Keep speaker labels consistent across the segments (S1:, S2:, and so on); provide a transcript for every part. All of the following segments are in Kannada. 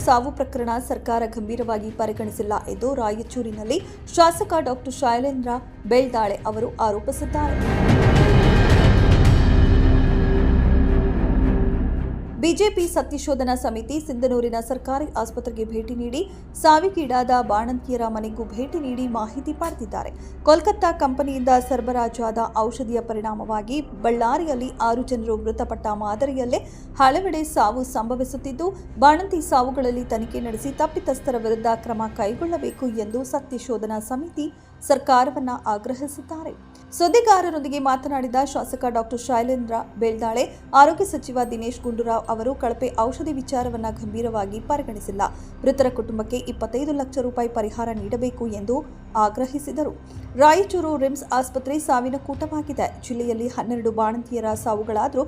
S1: ಸಾವು ಪ್ರಕರಣ ಸರ್ಕಾರ ಗಂಭೀರವಾಗಿ ಪರಿಗಣಿಸಿಲ್ಲ ಎಂದು ರಾಯಚೂರಿನಲ್ಲಿ ಶಾಸಕ ಡಾಕ್ಟರ್ ಶೈಲೇಂದ್ರ ಬೆಳ್ದಾಳೆ ಅವರು ಆರೋಪಿಸಿದ್ದಾರೆ. ಬಿಜೆಪಿ ಸತ್ಯಶೋಧನಾ ಸಮಿತಿ ಸಿಂಧನೂರಿನ ಸರ್ಕಾರಿ ಆಸ್ಪತ್ರೆಗೆ ಭೇಟಿ ನೀಡಿ ಸಾವಿಗೀಡಾದ ಬಾಣಂತಿಯರ ಮನೆಗೂ ಭೇಟಿ ನೀಡಿ ಮಾಹಿತಿ ಪಡೆದಿದ್ದಾರೆ. ಕೋಲ್ಕತ್ತಾ ಕಂಪನಿಯಿಂದ ಸರಬರಾಜಾದ ಔಷಧಿಯ ಪರಿಣಾಮವಾಗಿ ಬಳ್ಳಾರಿಯಲ್ಲಿ 6 ಜನರು ಮೃತಪಟ್ಟ ಮಾದರಿಯಲ್ಲೇ ಹಲವೆಡೆ ಸಾವು ಸಂಭವಿಸುತ್ತಿದ್ದು, ಬಾಣಂತಿ ಸಾವುಗಳಲ್ಲಿ ತನಿಖೆ ನಡೆಸಿ ತಪ್ಪಿತಸ್ಥರ ವಿರುದ್ಧ ಕ್ರಮ ಕೈಗೊಳ್ಳಬೇಕು ಎಂದು ಸತ್ಯಶೋಧನಾ ಸಮಿತಿ ಸರ್ಕಾರವನ್ನು ಆಗ್ರಹಿಸಿದ್ದಾರೆ. ಸುದ್ದಿಗಾರರೊಂದಿಗೆ ಮಾತನಾಡಿದ ಶಾಸಕ ಡಾಕ್ಟರ್ ಶೈಲೇಂದ್ರ ಬೆಳ್ದಾಳೆ, ಆರೋಗ್ಯ ಸಚಿವ ದಿನೇಶ್ ಗುಂಡೂರಾವ್ ಅವರು ಕಳಪೆ ಔಷಧಿ ವಿಚಾರವನ್ನು ಗಂಭೀರವಾಗಿ ಪರಿಗಣಿಸಿಲ್ಲ. ಮೃತರ ಕುಟುಂಬಕ್ಕೆ 25 ಲಕ್ಷ ರೂಪಾಯಿ ಪರಿಹಾರ ನೀಡಬೇಕು ಎಂದು ಆಗ್ರಹಿಸಿದರು. ರಾಯಚೂರು ರಿಮ್ಸ್ ಆಸ್ಪತ್ರೆ ಸಾವಿನ ಕೂಟವಾಗಿದೆ. ಜಿಲ್ಲೆಯಲ್ಲಿ 12 ಬಾಣಂತಿಯರ ಸಾವುಗಳಾದರೂ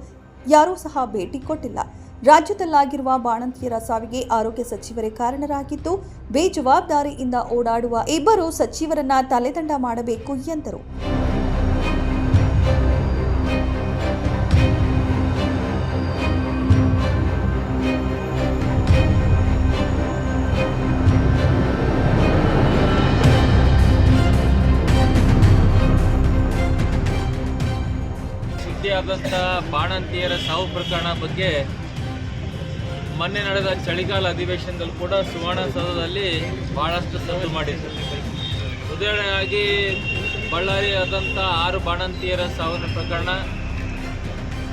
S1: ಯಾರೂ ಸಹ ಭೇಟಿ ಕೊಟ್ಟಿಲ್ಲ. ರಾಜ್ಯದಲ್ಲಾಗಿರುವ ಬಾಣಂತಿಯರ ಸಾವಿಗೆ ಆರೋಗ್ಯ ಸಚಿವರೇ ಕಾರಣರಾಗಿದ್ದು, ಬೇಜವಾಬ್ದಾರಿಯಿಂದ ಓಡಾಡುವ 2 ಸಚಿವರನ್ನ ತಲೆದಂಡ ಮಾಡಬೇಕು ಎಂದರು.
S2: ಸುದ್ದಿಯಾದಂಥ ಬಾಣಂತಿಯರ ಸಾವು ಪ್ರಕರಣ ಬಗ್ಗೆ ಮೊನ್ನೆ ನಡೆದ ಚಳಿಗಾಲ ಅಧಿವೇಶನದಲ್ಲಿ ಕೂಡ ಸುವರ್ಣಸೌಧದಲ್ಲಿ ಬಹಳಷ್ಟು ಸದ್ದು ಮಾಡಿದ್ರು. ಉದಾಹರಣೆಯಾಗಿ ಬಳ್ಳಾರಿ ಆದಂಥ 6 ಬಾಣಂತಿಯರ ಸಾವಿನ ಪ್ರಕರಣ,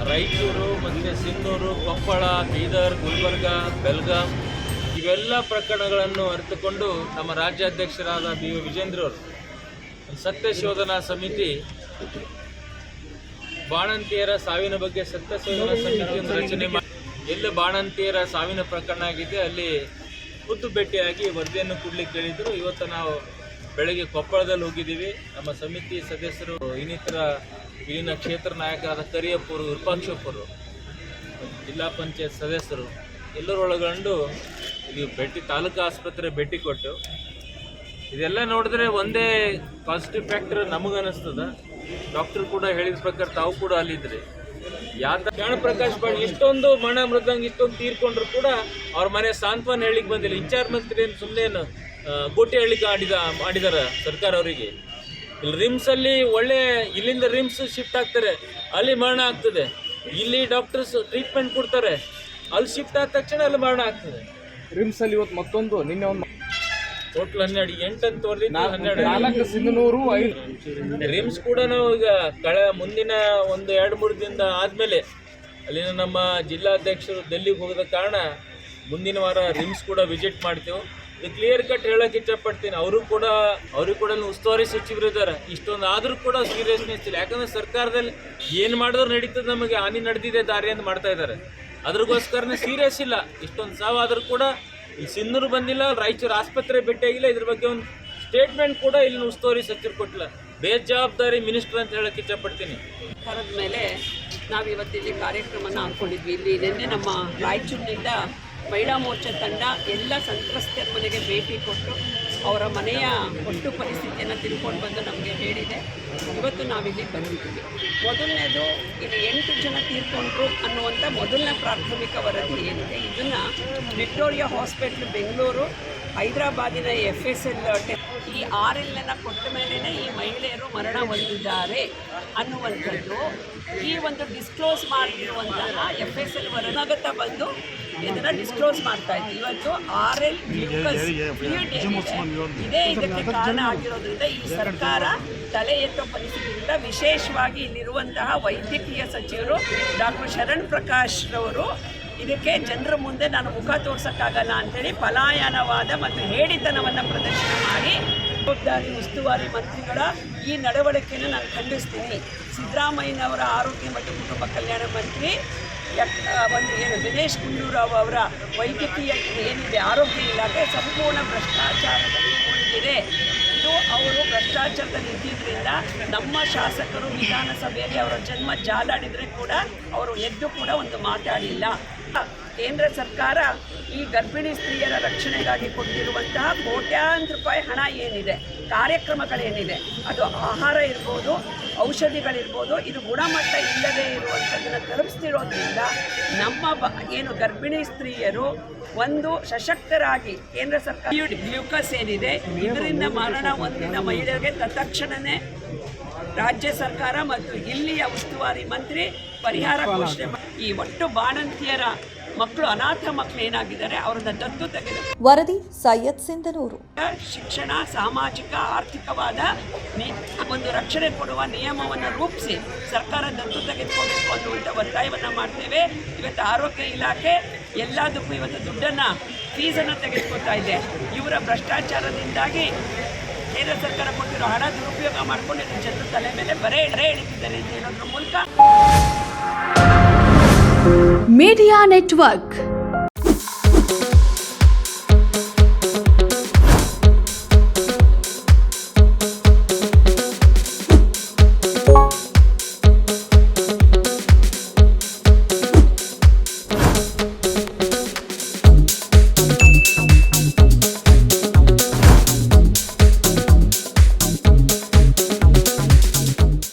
S2: ರಾಯಚೂರು ಮತ್ತು ಸಿಂಧೂರು, ಕೊಪ್ಪಳ, ಬೀದರ್, ಗುಲ್ಬರ್ಗ, ಬೆಳಗಾಂ ಇವೆಲ್ಲ ಪ್ರಕರಣಗಳನ್ನು ಅರಿತುಕೊಂಡು ನಮ್ಮ ರಾಜ್ಯಾಧ್ಯಕ್ಷರಾದ ಬಿ ವಿಜೇಂದ್ರ ಅವರು ಸತ್ಯಶೋಧನಾ ಸಮಿತಿ ಬಾಣಂತಿಯರ ಸಾವಿನ ಬಗ್ಗೆ ಸತ್ಯಶೋಧನಾ ಸಮಿತಿಯನ್ನು ರಚನೆ ಮಾಡಿ ಎಲ್ಲಿ ಬಾಣಂತಿಯರ ಸಾವಿನ ಪ್ರಕರಣ ಆಗಿದೆ ಅಲ್ಲಿ ಖುದ್ದು ಭೇಟಿಯಾಗಿ ವರದಿಯನ್ನು ಕೊಡ್ಲಿಕ್ಕೆ ಹೇಳಿದರು. ಇವತ್ತು ನಾವು ಬೆಳಗ್ಗೆ ಕೊಪ್ಪಳದಲ್ಲಿ ಹೋಗಿದ್ದೀವಿ. ನಮ್ಮ ಸಮಿತಿ ಸದಸ್ಯರು, ಇನ್ನಿತರ ಇಲ್ಲಿನ ಕ್ಷೇತ್ರ ನಾಯಕರಾದ ಕರಿಯಪ್ಪರು, ವಿರೂಪಾಕ್ಷಪ್ಪರು, ಜಿಲ್ಲಾ ಪಂಚಾಯತ್ ಸದಸ್ಯರು ಎಲ್ಲರೂ ಒಳಗೊಂಡು ಇಲ್ಲಿ ತಾಲೂಕು ಆಸ್ಪತ್ರೆ ಭೇಟಿ ಕೊಟ್ಟು ಇದೆಲ್ಲ ನೋಡಿದ್ರೆ ಒಂದೇ ಪಾಸಿಟಿವ್ ಫ್ಯಾಕ್ಟರ್ ನಮಗನ್ನಿಸ್ತದ. ಡಾಕ್ಟರ್ ಕೂಡ ಹೇಳಿದ ಪ್ರಕಾರ ತಾವು ಕೂಡ ಅಲ್ಲಿದ್ರಿ. ಪ್ರಕಾಶ್ ಬಾಳ್ ಇಷ್ಟೊಂದು ಮರಣ ಮೃದಂಗ ಇಷ್ಟೊಂದು ತೀರ್ಕೊಂಡ್ರು ಕೂಡ ಅವ್ರ ಮನೆ ಸಾಂತ್ವನ ಹೇಳಿಕ್ ಬಂದಿಲ್ಲ. ಇನ್ಚಾರ್ಜ್ ಮಂತ್ರಿ ಏನು ಸುಮ್ಮನೆ ಗೋಟಿ ಹೇಳಿಕೆ ಮಾಡಿದಾರ ಸರ್ಕಾರ ಅವರಿಗೆ. ಇಲ್ಲಿ ರಿಮ್ಸ್ ಅಲ್ಲಿ ಒಳ್ಳೆ ಇಲ್ಲಿಂದ ರಿಮ್ಸ್ ಶಿಫ್ಟ್ ಆಗ್ತಾರೆ, ಅಲ್ಲಿ ಮರಣ ಆಗ್ತದೆ. ಇಲ್ಲಿ ಡಾಕ್ಟರ್ಸ್ ಟ್ರೀಟ್ಮೆಂಟ್ ಕೊಡ್ತಾರೆ, ಅಲ್ಲಿ ಶಿಫ್ಟ್ ಆದ ತಕ್ಷಣ ಅಲ್ಲಿ ಮರಣ ಆಗ್ತದೆ.
S3: ರಿಮ್ಸ್ ಅಲ್ಲಿ ಇವತ್ತು ಮತ್ತೊಂದು ನಿನ್ನೆ ಒಂದು
S2: ಟೋಟಲ್ 12 8 ಅಂತ ತೋರ್ಲಿ
S3: 4 ಸಿಂಧನೂರು 5
S2: ರಿಮ್ಸ್ ಕೂಡ ನಾವು ಈಗ ಮುಂದಿನ ಒಂದು 2-3 ದಿನದ ಆದಮೇಲೆ ಅಲ್ಲಿನ ನಮ್ಮ ಜಿಲ್ಲಾಧ್ಯಕ್ಷರು ಡೆಲ್ಲಿಗೆ ಹೋಗದ ಕಾರಣ ಮುಂದಿನ ವಾರ ರಿಮ್ಸ್ ಕೂಡ ವಿಸಿಟ್ ಮಾಡ್ತೇವೆ. ಇದು ಕ್ಲಿಯರ್ ಕಟ್ ಹೇಳೋಕೆ ಇಷ್ಟಪಡ್ತೀನಿ. ಅವ್ರಿಗೂ ಕೂಡ ಉಸ್ತುವಾರಿ ಸಚಿವರು ಇದ್ದಾರೆ. ಇಷ್ಟೊಂದು ಆದರೂ ಕೂಡ ಸೀರಿಯಸ್ನೆಸ್ ಇಲ್ಲ. ಯಾಕಂದರೆ ಸರ್ಕಾರದಲ್ಲಿ ಏನು ಮಾಡಿದ್ರು ನಡೀತದೆ, ನಮಗೆ ಹಾನಿ ನಡೆದಿದೆ ದಾರಿ ಅಂತ ಮಾಡ್ತಾ ಇದ್ದಾರೆ. ಅದ್ರಗೋಸ್ಕರನೇ ಸೀರಿಯಸ್ ಇಲ್ಲ. ಇಷ್ಟೊಂದು ಸಾವಾದರೂ ಕೂಡ ಇಲ್ಲಿ ಸಿಂಧೂರು ಬಂದಿಲ್ಲ, ರಾಯಚೂರು ಆಸ್ಪತ್ರೆ ಭೇಟಿಯಾಗಿಲ್ಲ. ಇದ್ರ ಬಗ್ಗೆ ಒಂದು ಸ್ಟೇಟ್ಮೆಂಟ್ ಕೂಡ ಇಲ್ಲಿ ಉಸ್ತುವಾರಿ ಸಚಿವರು ಕೊಟ್ಟಿಲ್ಲ. ಬೇಜವಾಬ್ದಾರಿ ಮಿನಿಸ್ಟರ್ ಅಂತ ಹೇಳಕ್ಕೆ ಇಷ್ಟಪಡ್ತೀನಿ.
S4: ಸರ್ಕಾರದ ಮೇಲೆ ನಾವಿವತ್ತಿಲ್ಲಿ ಕಾರ್ಯಕ್ರಮನ ಹಾಕ್ಕೊಂಡಿದ್ವಿ. ಇಲ್ಲಿ ನಿನ್ನೆ ನಮ್ಮ ರಾಯಚೂರಿನಿಂದ ಮಹಿಳಾ ಮೋರ್ಚಾ ತಂಡ ಎಲ್ಲ ಸಂತ್ರಸ್ತರ ಮನೆಗೆ ಭೇಟಿ ಕೊಟ್ಟು ಅವರ ಮನೆಯ ಒಟ್ಟು ಪರಿಸ್ಥಿತಿಯನ್ನು ತಿಳ್ಕೊಂಡು ಬಂದು ನಮಗೆ ಹೇಳಿದೆ. ಇವತ್ತು ನಾವಿಲ್ಲಿ ಬಂದಿದ್ದೀವಿ. ಮೊದಲನೇದು ಇಲ್ಲಿ 8 ಜನ ತೀರ್ಕೊಂಡ್ರು ಅನ್ನುವಂಥ ಮೊದಲನೇ ಪ್ರಾಥಮಿಕ ವರದಿ ಏನಿದೆ, ಇದನ್ನು ವಿಕ್ಟೋರಿಯಾ ಹಾಸ್ಪಿಟ್ಲ್ ಬೆಂಗಳೂರು, ಹೈದರಾಬಾದಿನ FSL ಈ RLನ ಕೊಟ್ಟ ಮೇಲೇ ಈ ಮಹಿಳೆಯರು ಮರಣ ಹೊಂದಿದ್ದಾರೆ ಅನ್ನುವಂಥದ್ದು ಈ ಒಂದು ಡಿಸ್ಕ್ಲೋಸ್ ಮಾಡಿರುವಂತಹ FSL ವರನಗತ ಬಂದು ಇದನ್ನು ಡಿಸ್ಕ್ಲೋಸ್ ಮಾಡ್ತಾ ಇತ್ತು. ಇವತ್ತು RL ಇದೇ ಇದಕ್ಕೆ ಕಾರಣ ಆಗಿರೋದ್ರಿಂದ ಈ ಸರ್ಕಾರ ತಲೆ ಎತ್ತೋ ಪರಿಸ್ಥಿತಿಯಿಂದ ವಿಶೇಷವಾಗಿ ಇಲ್ಲಿರುವಂತಹ ವೈದ್ಯಕೀಯ ಸಚಿವರು ಡಾಕ್ಟರ್ ಶರಣ್ ಪ್ರಕಾಶ್ ರವರು ಇದಕ್ಕೆ ಜನರ ಮುಂದೆ ನಾನು ಮುಖ ತೋರ್ಸೋಕ್ಕಾಗಲ್ಲ ಅಂಥೇಳಿ ಪಲಾಯನವಾದ ಮತ್ತು ಹೇಡಿತನವನ್ನು ಪ್ರದರ್ಶನ ಮಾಡಿ ಜವಾಬ್ದಾರಿ ಉಸ್ತುವಾರಿ ಮಂತ್ರಿಗಳ ಈ ನಡವಳಿಕೆಯನ್ನು ನಾನು ಖಂಡಿಸ್ತೀನಿ. ಸಿದ್ದರಾಮಯ್ಯನವರ ಆರೋಗ್ಯ ಮತ್ತು ಕುಟುಂಬ ಕಲ್ಯಾಣ ಮಂತ್ರಿ ದಿನೇಶ್ ಗುಂಡೂರಾವ್ ಅವರ ವೈದ್ಯಕೀಯ ಏನಿದೆ ಆರೋಗ್ಯ ಇಲಾಖೆ ಸಂಪೂರ್ಣ ಭ್ರಷ್ಟಾಚಾರದಲ್ಲಿ ಮುಳುಗಿದೆ. ಇದು ಅವರು ಭ್ರಷ್ಟಾಚಾರದಲ್ಲಿ ಇದ್ದಿದ್ದರಿಂದ ನಮ್ಮ ಶಾಸಕರು ವಿಧಾನಸಭೆಯಲ್ಲಿ ಅವರ ಜನ್ಮ ಜಾಲಾಡಿದರೆ ಕೂಡ ಅವರು ಎದ್ದು ಕೂಡ ಒಂದು ಮಾತಾಡಿಲ್ಲ. ಕೇಂದ್ರ ಸರ್ಕಾರ ಈ ಗರ್ಭಿಣಿ ಸ್ತ್ರೀಯರ ರಕ್ಷಣೆಗಾಗಿ ಕೊಟ್ಟಿರುವಂತಹ ಕೋಟ್ಯಾಂತರ ರೂಪಾಯಿ ಹಣ ಏನಿದೆ, ಕಾರ್ಯಕ್ರಮಗಳೇನಿದೆ, ಅದು ಆಹಾರ ಇರ್ಬೋದು, ಔಷಧಿಗಳಿರ್ಬೋದು, ಇದು ಗುಣಮಟ್ಟ ಇಲ್ಲದೆ ಇರುವಂಥದ್ದನ್ನು ತಲುಪಿಸ್ತಿರೋದ್ರಿಂದ ನಮ್ಮ ಏನು ಗರ್ಭಿಣಿ ಸ್ತ್ರೀಯರು ಒಂದು ಸಶಕ್ತರಾಗಿ ಕೇಂದ್ರ ಸರ್ಕಾರ ಗ್ಲೂಕೋಸ್ ಏನಿದೆ ಇದರಿಂದ ಮರಣ ಹೊಂದಿದ ಮಹಿಳೆಯರಿಗೆ ತತ್ಕ್ಷಣವೇ ರಾಜ್ಯ ಸರ್ಕಾರ ಮತ್ತು ಇಲ್ಲಿಯ ಉಸ್ತುವಾರಿ ಮಂತ್ರಿ ಪರಿಹಾರ ಘೋಷಣೆ ಈ ಒಟ್ಟು ಬಾಣಂತಿಯರ ಮಕ್ಕಳು, ಅನಾಥ ಮಕ್ಕಳು ಏನಾಗಿದ್ದಾರೆ ಅವರನ್ನ ದತ್ತು ತೆಗೆದು
S1: ವರದಿ ಸೈಯದ್ ಸಿಂಧನೂರು.
S4: ಶಿಕ್ಷಣ, ಸಾಮಾಜಿಕ, ಆರ್ಥಿಕವಾದ ಒಂದು ರಕ್ಷಣೆ ಕೊಡುವ ನಿಯಮವನ್ನು ರೂಪಿಸಿ ಸರ್ಕಾರ ದತ್ತು ತೆಗೆದುಕೋಬೇಕು ಅನ್ನುವಂಥ ಒತ್ತಾಯವನ್ನು ಮಾಡ್ತೇವೆ. ಇವತ್ತು ಆರೋಗ್ಯ ಇಲಾಖೆ ಎಲ್ಲದಕ್ಕೂ ಇವತ್ತು ದುಡ್ಡನ್ನು, ಫೀಸನ್ನು ತೆಗೆದುಕೊಳ್ತಾ ಇದೆ. ಇವರ ಭ್ರಷ್ಟಾಚಾರದಿಂದಾಗಿ ಕೇಂದ್ರ ಸರ್ಕಾರ ಕೊಟ್ಟಿರೋ ಹಣ ದುರುಪಯೋಗ ಮಾಡಿಕೊಂಡು ಜನರ ತಲೆ ಮೇಲೆ ಬರೇ ಎಳಿತಿದ್ದಾರೆ ಅಂತ ಹೇಳೋದ್ರ ಮೂಲಕ
S5: ಮೀಡಿಯಾ ನೆಟ್ವರ್ಕ್.